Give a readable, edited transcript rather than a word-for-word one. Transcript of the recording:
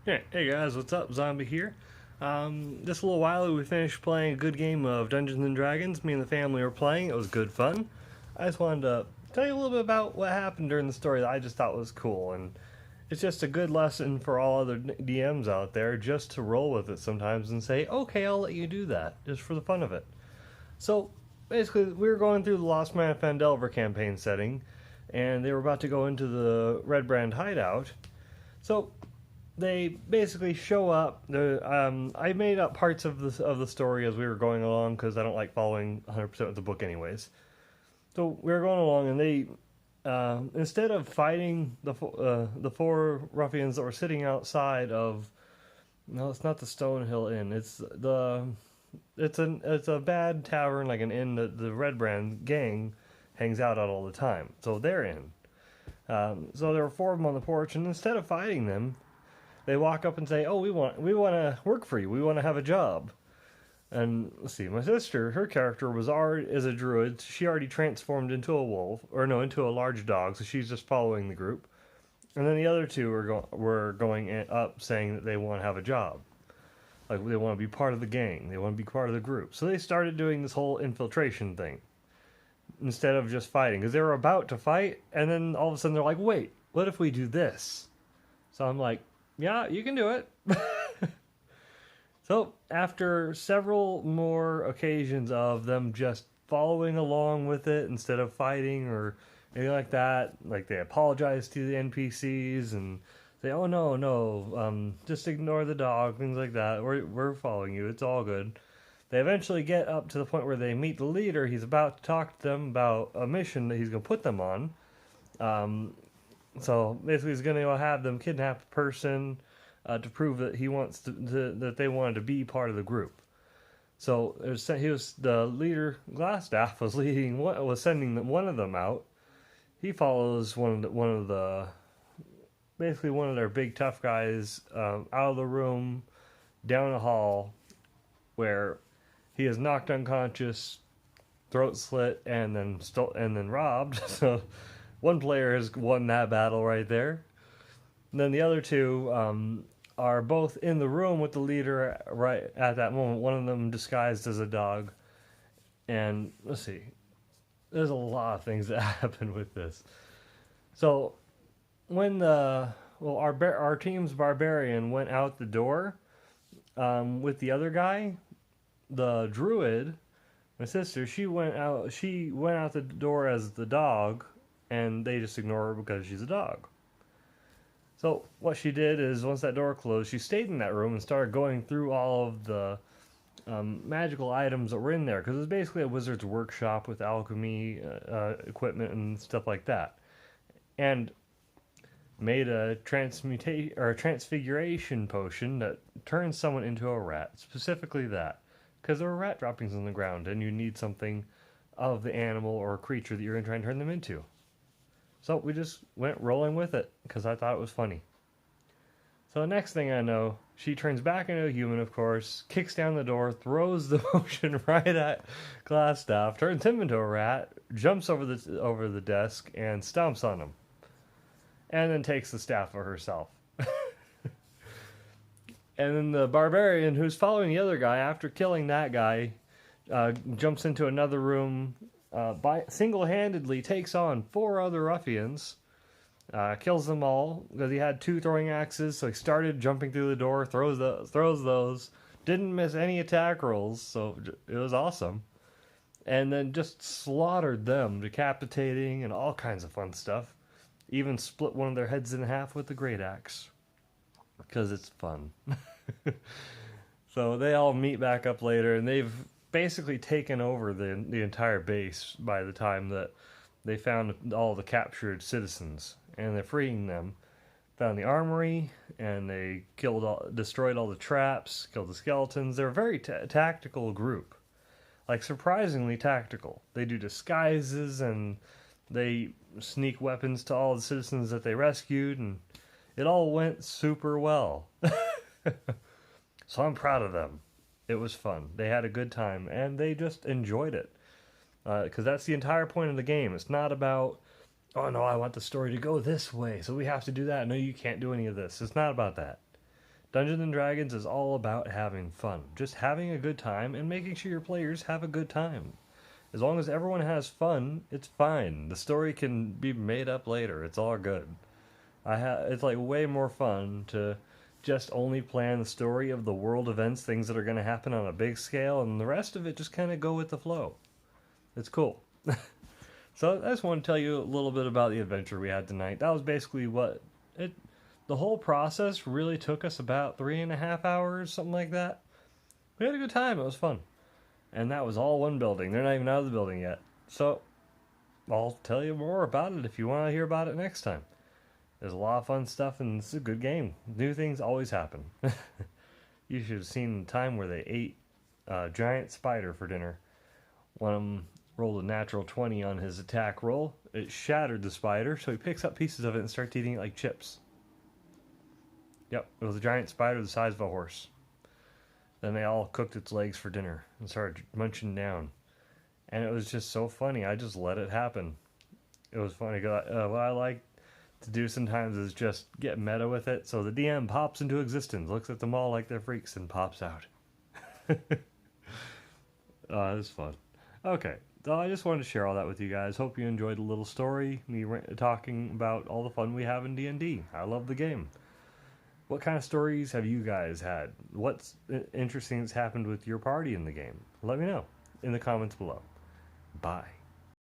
Yeah, hey guys, what's up? Zombie here. Just a little while ago, we finished playing a good game of Dungeons and Dragons. Me and the family were playing. It was good fun. I just wanted to tell you a little bit about what happened during the story that I just thought was cool, and it's just a good lesson for all other DMs out there just to roll with it sometimes and say, "Okay, I'll let you do that," just for the fun of it. So basically, we were going through the Lost Man of Phandelver campaign setting, and they were about to go into the Red Brand hideout. So they basically show up. I made up parts of the story as we were going along because I don't like following 100% of the book, anyways. So we were going along, and they instead of fighting the four ruffians that were sitting outside of, no, it's not the Stonehill Inn. It's a bad tavern, like an inn that the Red Brand gang hangs out at all the time. So they're in. So there were four of them on the porch, and instead of fighting them, they walk up and say, "Oh, we want to work for you. We want to have a job." And let's see, my sister, her character is a druid. She already transformed into a wolf, or no, into a large dog. So she's just following the group. And then the other two were going up saying that they want to have a job, like they want to be part of the gang. They want to be part of the group. So they started doing this whole infiltration thing instead of just fighting, because they were about to fight, and then all of a sudden they're like, "Wait, what if we do this?" So I'm like, "Yeah, you can do it." So after several more occasions of them just following along with it instead of fighting or anything like that, like they apologize to the NPCs and say, "Oh no, just ignore the dog," things like that. We're following you. It's all good. They eventually get up to the point where they meet the leader. He's about to talk to them about a mission that he's going to put them on. So basically, he's going to have them kidnap a person to prove that that they wanted to be part of the group. So he was the leader. Glassstaff was sending one of them out. He follows one of their big tough guys out of the room, down a hall, where he is knocked unconscious, throat slit, and then robbed. So one player has won that battle right there. And then the other two are both in the room with the leader right at that moment. One of them disguised as a dog. And let's see, there's a lot of things that happen with this. So when our team's barbarian went out the door with the other guy, the druid, my sister, she went out the door as the dog, and they just ignore her because she's a dog. So what she did is, once that door closed, she stayed in that room and started going through all of the magical items that were in there, because it was basically a wizard's workshop with alchemy equipment and stuff like that, and made a transfiguration potion that turns someone into a rat, specifically that, because there were rat droppings on the ground, and you need something of the animal or creature that you're going to try and turn them into. So we just went rolling with it, because I thought it was funny. So the next thing I know, she turns back into a human, of course, kicks down the door, throws the potion right at Glassstaff, turns him into a rat, jumps over the desk, and stomps on him. And then takes the staff for herself. And then the barbarian, who's following the other guy, after killing that guy, jumps into another room, single-handedly takes on four other ruffians, kills them all because he had two throwing axes. So he started jumping through the door, throws those, didn't miss any attack rolls, so it was awesome. And then just slaughtered them, decapitating and all kinds of fun stuff. Even split one of their heads in half with the great axe, because it's fun. So they all meet back up later, and they've basically taken over the entire base by the time that they found all the captured citizens, and they're freeing them. Found the armory, and they destroyed all the traps, killed the skeletons. They're a very tactical group, like surprisingly tactical. They do disguises, and they sneak weapons to all the citizens that they rescued, and it all went super well. So I'm proud of them. It was fun. They had a good time, and they just enjoyed it. Because that's the entire point of the game. It's not about, "Oh no, I want the story to go this way, so we have to do that. No, you can't do any of this." It's not about that. Dungeons and Dragons is all about having fun, just having a good time and making sure your players have a good time. As long as everyone has fun, it's fine. The story can be made up later. It's all good. It's like way more fun to just only plan the story of the world events, things that are going to happen on a big scale, and the rest of it just kind of go with the flow. It's cool. So I just want to tell you a little bit about the adventure we had tonight. That was basically what it. The whole process really took us about 3.5 hours, something like that. We had a good time. It was fun, and that was all one building. They're not even out of the building yet. So I'll tell you more about it if you want to hear about it next time. There's a lot of fun stuff, and it's a good game. New things always happen. You should have seen the time where they ate a giant spider for dinner. One of them rolled a natural 20 on his attack roll. It shattered the spider, so he picks up pieces of it and starts eating it like chips. Yep, it was a giant spider the size of a horse. Then they all cooked its legs for dinner and started munching down. And it was just so funny. I just let it happen. It was funny. What I like to do sometimes is just get meta with it. So the DM pops into existence, looks at them all like they're freaks, and pops out. It was fun. Okay, so I just wanted to share all that with you guys. Hope you enjoyed the little story, me talking about all the fun we have in D&D. I love the game. What kind of stories have you guys had? What's interesting that's happened with your party in the game? Let me know in the comments below. Bye.